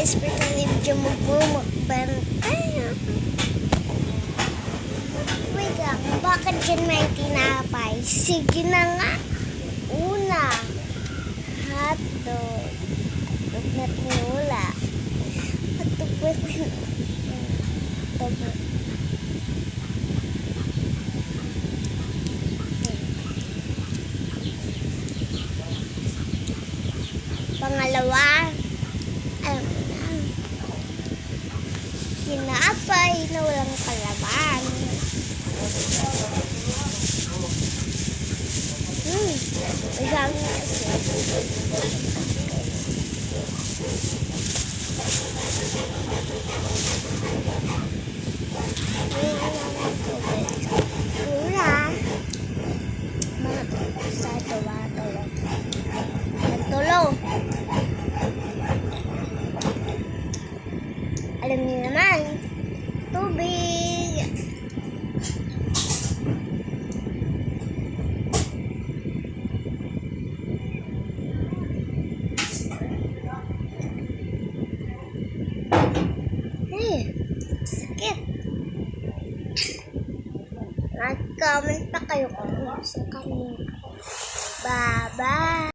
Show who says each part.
Speaker 1: especially video magbumukbantay. Wait lang, bakit dyan may tinapay? Sige na nga. Una, hotdog. Hotdog na tinula. Hotdog na tinula. Pangalawa, tinapay na walang kalaman. Isang alam niyo naman, tubig. Sakit. Mag-comment pa kayo kung gusto kanina. Bye-bye.